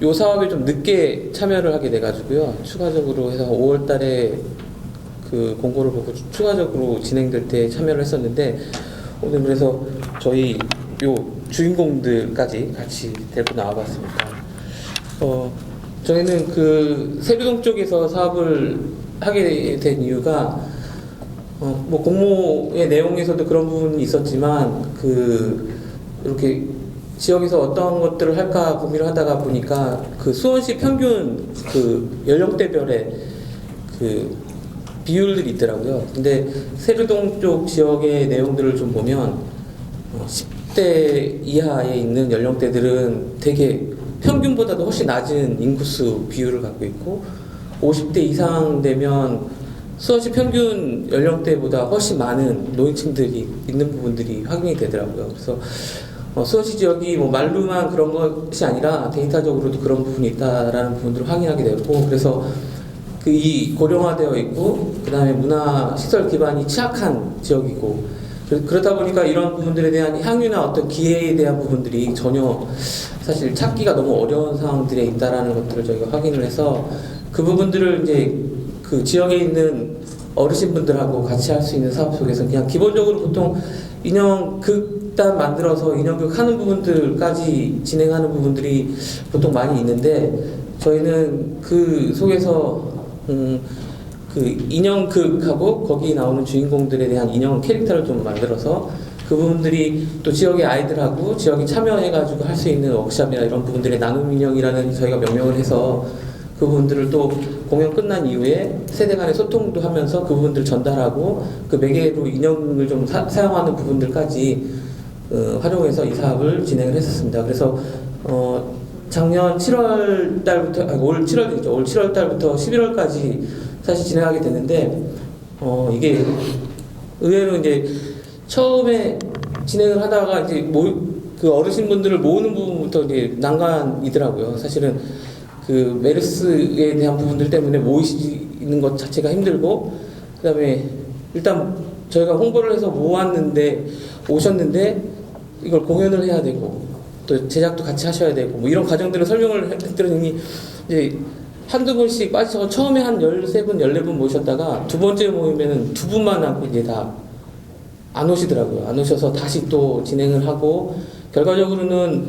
요 사업에 좀 늦게 참여를 하게 돼가지고요. 추가적으로 해서 5월 달에 그 공고를 보고 추가적으로 진행될 때 참여를 했었는데, 오늘 그래서 저희 요 주인공들까지 같이 데리고 나와봤습니다. 저희는 그 세류동 쪽에서 사업을 하게 된 이유가, 뭐 공모의 내용에서도 그런 부분이 있었지만, 이렇게 지역에서 어떤 것들을 할까 고민을 하다가 보니까 그 수원시 평균 그 연령대별의 그 비율들이 있더라고요. 근데 세류동 쪽 지역의 내용들을 좀 보면 10대 이하에 있는 연령대들은 되게 평균보다도 훨씬 낮은 인구수 비율을 갖고 있고, 50대 이상 되면 수원시 평균 연령대보다 훨씬 많은 노인층들이 있는 부분들이 확인이 되더라고요. 그래서 수원시 지역이 뭐 말로만 그런 것이 아니라 데이터적으로도 그런 부분이 있다라는 부분들을 확인하게 되었고, 그래서 이 고령화되어 있고, 그 다음에 문화 시설 기반이 취약한 지역이고, 그러다 보니까 이런 부분들에 대한 향유나 어떤 기회에 대한 부분들이 전혀 사실 찾기가 너무 어려운 상황들에 있다라는 것들을 저희가 확인을 해서, 그 부분들을 이제 그 지역에 있는 어르신분들하고 같이 할 수 있는 사업 속에서 그냥 기본적으로 보통 인형극단 만들어서 인형극 하는 부분들까지 진행하는 부분들이 보통 많이 있는데, 저희는 그 속에서 그 인형극하고 거기 나오는 주인공들에 대한 인형 캐릭터를 좀 만들어서 그 부분들이 또 지역의 아이들하고 지역이 참여해가지고 할 수 있는 워크숍이나 이런 부분들의 나눔 인형이라는 저희가 명명을 해서 그 부분들을 또 공연 끝난 이후에 세대 간의 소통도 하면서 그 부분들을 전달하고 그 매개로 인형을 좀 사용하는 부분들까지 활용해서 이 사업을 진행을 했었습니다. 그래서 작년 7월 달부터, 올 7월이죠. 올 7월 달부터 11월까지 사실 진행하게 됐는데, 이게 의외로 이제 처음에 진행을 하다가 이제 그 어르신분들을 모으는 부분부터 이제 난관이더라고요. 사실은 그 메르스에 대한 부분들 때문에 모이시는 것 자체가 힘들고, 그 다음에 일단 저희가 홍보를 해서 오셨는데 이걸 공연을 해야 되고, 또 제작도 같이 하셔야 되고, 뭐 이런 과정들을 설명을 했더니 이제 한두 분씩 빠져서 처음에 한 13분, 14분 모셨다가 두 번째 모이면은 두 분만 하고 이제 다 안 오시더라고요. 안 오셔서 다시 또 진행을 하고, 결과적으로는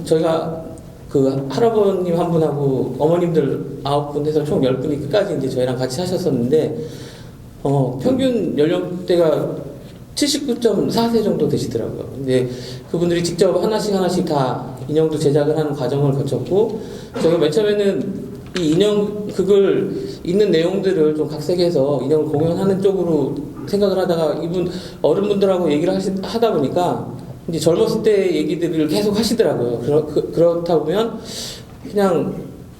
저희가 그 할아버님 한 분하고 어머님들 9분 해서 총 10분이 끝까지 이제 저희랑 같이 하셨었는데, 평균 연령대가 79.4세 정도 되시더라고요. 근데 그분들이 직접 하나씩 다 인형도 제작을 하는 과정을 거쳤고, 저희가 맨 처음에는 이 인형극을 있는 내용들을 좀 각색해서 인형을 공연하는 쪽으로 생각을 하다가 어른분들하고 얘기를 하다 보니까 이제 젊었을 때 얘기들을 계속 하시더라고요. 그렇다 보면 그냥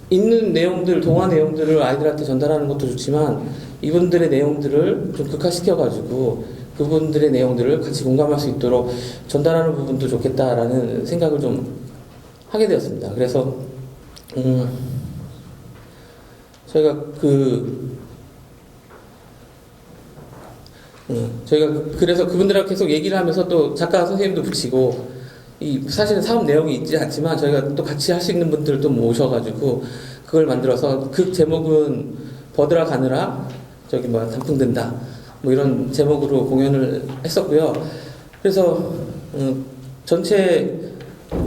있는 내용들, 동화 내용들을 아이들한테 전달하는 것도 좋지만 이분들의 내용들을 좀 극화시켜가지고 그분들의 내용들을 같이 공감할 수 있도록 전달하는 부분도 좋겠다라는 생각을 좀 하게 되었습니다. 그래서 저희가 그래서 그분들하고 계속 얘기를 하면서 또 작가 선생님도 붙이고, 사실은 사업 내용이 있지 않지만 저희가 또 같이 할 수 있는 분들을 또 모셔가지고 그걸 만들어서, 그 제목은 버드라 가느라 단풍 든다, 뭐 이런 제목으로 공연을 했었고요. 그래서 전체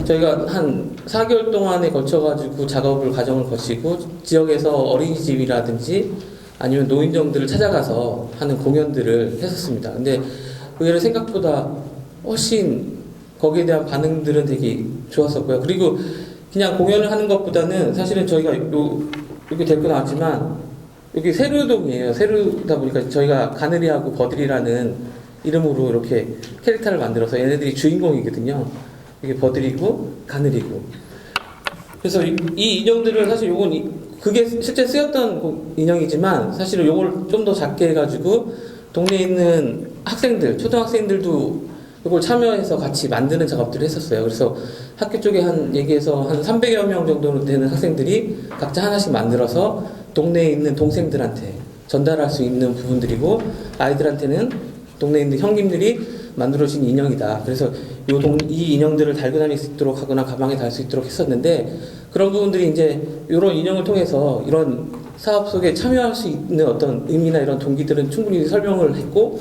저희가 한 4개월 동안에 걸쳐가지고 과정을 거치고 지역에서 어린이집이라든지 아니면 노인정들을 찾아가서 하는 공연들을 했었습니다. 근데 의외로 생각보다 훨씬 거기에 대한 반응들은 되게 좋았었고요. 그리고 그냥 공연을 하는 것보다는 사실은 저희가 여기 데리고 나왔지만 여기 세류동이에요. 세류다 보니까 저희가 가느리하고 버들이라는 이름으로 이렇게 캐릭터를 만들어서 얘네들이 주인공이거든요. 이게 버들이고 가느리고. 그래서 이 인형들을 사실 그게 실제 쓰였던 인형이지만 사실은 요걸 좀 더 작게 해가지고 동네에 있는 학생들, 초등학생들도 이걸 참여해서 같이 만드는 작업들을 했었어요. 그래서 학교 쪽에 얘기해서 한 300여 명 정도 되는 학생들이 각자 하나씩 만들어서 동네에 있는 동생들한테 전달할 수 있는 부분들이고, 아이들한테는 동네에 있는 형님들이 만들어진 인형이다. 그래서 이 인형들을 달고 다닐 수 있도록 하거나 가방에 달 수 있도록 했었는데, 그런 부분들이 이제 이런 인형을 통해서 이런 사업 속에 참여할 수 있는 어떤 의미나 이런 동기들은 충분히 설명을 했고,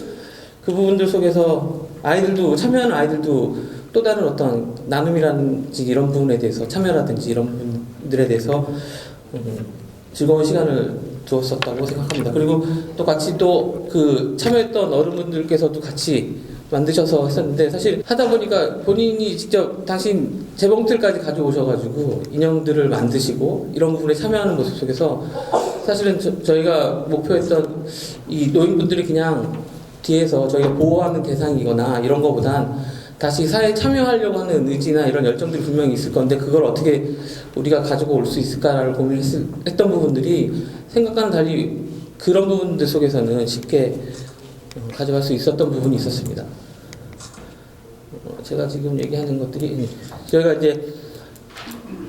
그 부분들 속에서 아이들도, 참여하는 아이들도 또 다른 어떤 나눔이라든지 이런 부분에 대해서, 참여라든지 이런 부분들에 대해서 즐거운 시간을 두었었다고 생각합니다. 그리고 또 같이 또 그 참여했던 어른분들께서도 같이 만드셔서 했었는데, 사실 하다 보니까 본인이 직접 당신 재봉틀까지 가져오셔가지고 인형들을 만드시고 이런 부분에 참여하는 모습 속에서 사실은 저희가 목표했던 이 노인분들이 그냥 뒤에서 저희가 보호하는 대상이거나 이런 거보단 다시 사회에 참여하려고 하는 의지나 이런 열정들이 분명히 있을 건데, 그걸 어떻게 우리가 가지고 올 수 있을까를 고민했던 부분들이 생각과는 달리 그런 부분들 속에서는 쉽게 가져갈 수 있었던 부분이 있었습니다. 제가 지금 얘기하는 것들이, 저희가 이제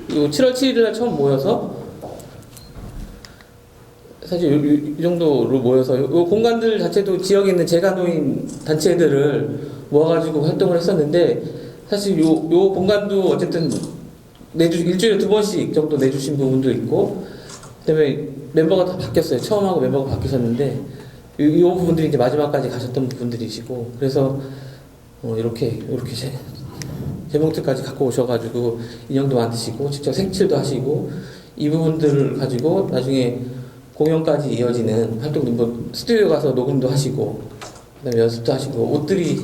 7월 7일날 처음 모여서 사실 이 정도로 모여서 이 공간들 자체도 지역에 있는 재가노인 단체들을 모아가지고 활동을 했었는데, 사실 요 공간도 어쨌든 일주일에 2번씩 정도 내주신 부분도 있고, 그다음에 멤버가 다 바뀌었어요. 처음하고 멤버가 바뀌셨는데 이 부분들이 이제 마지막까지 가셨던 부분들이시고, 그래서 이렇게 재봉틀까지 갖고 오셔가지고 인형도 만드시고 직접 색칠도 하시고, 이 부분들을 가지고 나중에 공연까지 이어지는 활동도, 뭐 스튜디오 가서 녹음도 하시고 그다음에 연습도 하시고, 옷들이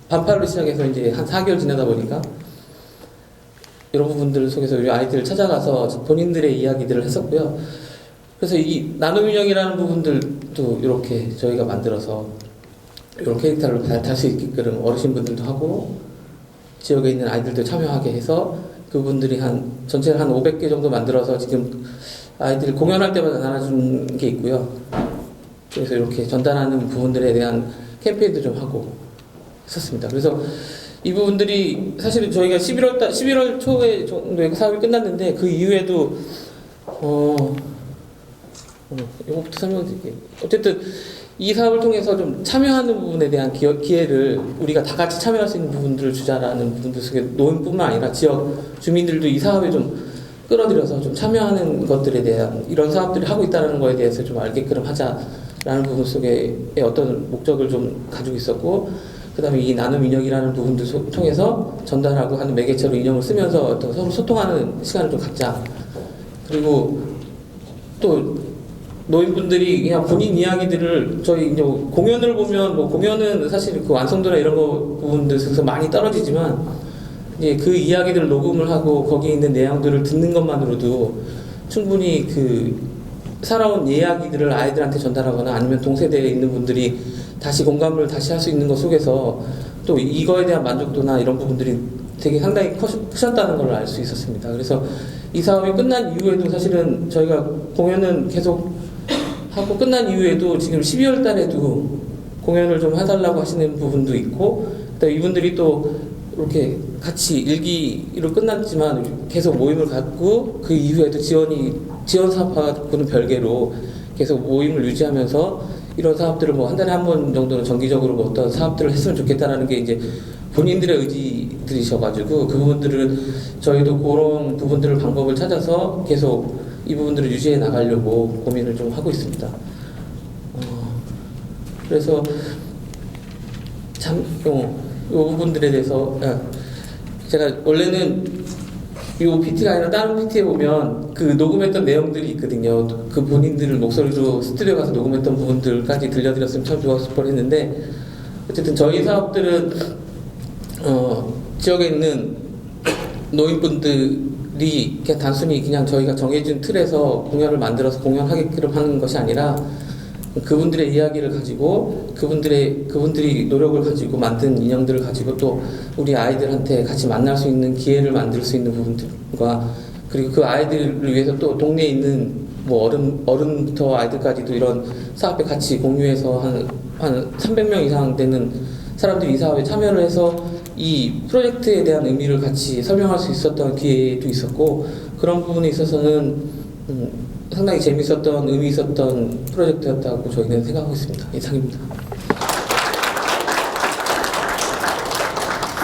반팔로 시작해서 이제 한 4개월 지나다 보니까 이런 부분들 속에서 우리 아이들을 찾아가서 본인들의 이야기들을 했었고요. 그래서 이 나눔 인형이라는 부분들도 이렇게 저희가 만들어서 이런 캐릭터를 탈 수 있게끔 어르신분들도 하고 지역에 있는 아이들도 참여하게 해서 그분들이 전체를 한 500개 정도 만들어서 지금 아이들이 공연할 때마다 나눠준 게 있고요. 그래서 이렇게 전달하는 부분들에 대한 캠페인도 좀 하고 했었습니다. 그래서 이 부분들이 사실은 저희가 11월 초에 정도에 사업이 끝났는데, 그 이후에도 이거부터 설명드릴게요. 어쨌든 이 사업을 통해서 좀 참여하는 부분에 대한 기회를 우리가 다 같이 참여할 수 있는 부분들을 주자라는 부분들 속에 노인뿐만 아니라 지역 주민들도 이 사업에 좀 끌어들여서 좀 참여하는 것들에 대한, 이런 사업들을 하고 있다는 거에 대해서 좀 알게끔 하자라는 부분 속에 어떤 목적을 좀 가지고 있었고, 그 다음에 이 나눔 인형이라는 부분들 통해서 전달하고 하는 매개체로 인형을 쓰면서 어떤 서로 소통하는 시간을 좀 갖자. 그리고 또 노인분들이 그냥 본인 이야기들을, 저희 이제 공연을 보면, 뭐 공연은 사실 그 완성도나 이런 거 부분들에서 많이 떨어지지만, 이제 그 이야기들을 녹음을 하고 거기에 있는 내용들을 듣는 것만으로도 충분히 그 살아온 이야기들을 아이들한테 전달하거나 아니면 동세대에 있는 분들이 다시 공감을 다시 할 수 있는 것 속에서 또 이거에 대한 만족도나 이런 부분들이 되게 상당히 크셨다는 걸 알 수 있었습니다. 그래서 이 사업이 끝난 이후에도 사실은 저희가 공연은 계속 하고, 끝난 이후에도 지금 12월 달에도 공연을 좀 해달라고 하시는 부분도 있고, 그다음에 이분들이 또 이렇게 같이 일기로 끝났지만 계속 모임을 갖고 그 이후에도 지원 사업하고는 별개로 계속 모임을 유지하면서 이런 사업들을 뭐 한 달에 한 번 정도는 정기적으로 뭐 어떤 사업들을 했으면 좋겠다라는 게 이제 본인들의 의지들이셔가지고, 그 부분들은 저희도 그런 부분들을 방법을 찾아서 계속 이 부분들을 유지해 나가려고 고민을 좀 하고 있습니다. 그래서 참 이 부분들에 대해서 제가 원래는 이 PT가 아니라 다른 PT에 보면 그 녹음했던 내용들이 있거든요. 그 본인들을 목소리로 스튜디오 가서 녹음했던 부분들까지 들려드렸으면 참 좋았을 뻔했는데, 어쨌든 저희 사업들은 지역에 있는 노인분들이 그냥 단순히 그냥 저희가 정해진 틀에서 공연을 만들어서 공연하게끔 하는 것이 아니라, 그분들의 이야기를 가지고 그분들이 노력을 가지고 만든 인형들을 가지고 또 우리 아이들한테 같이 만날 수 있는 기회를 만들 수 있는 부분들과, 그리고 그 아이들을 위해서 또 동네에 있는 뭐 어른부터 아이들까지도 이런 사업에 같이 공유해서 한 300명 이상 되는 사람들이 이 사업에 참여를 해서 이 프로젝트에 대한 의미를 같이 설명할 수 있었던 기회도 있었고, 그런 부분에 있어서는 상당히 재밌었던, 의미 있었던 프로젝트였다고 저희는 생각하고 있습니다. 이상입니다.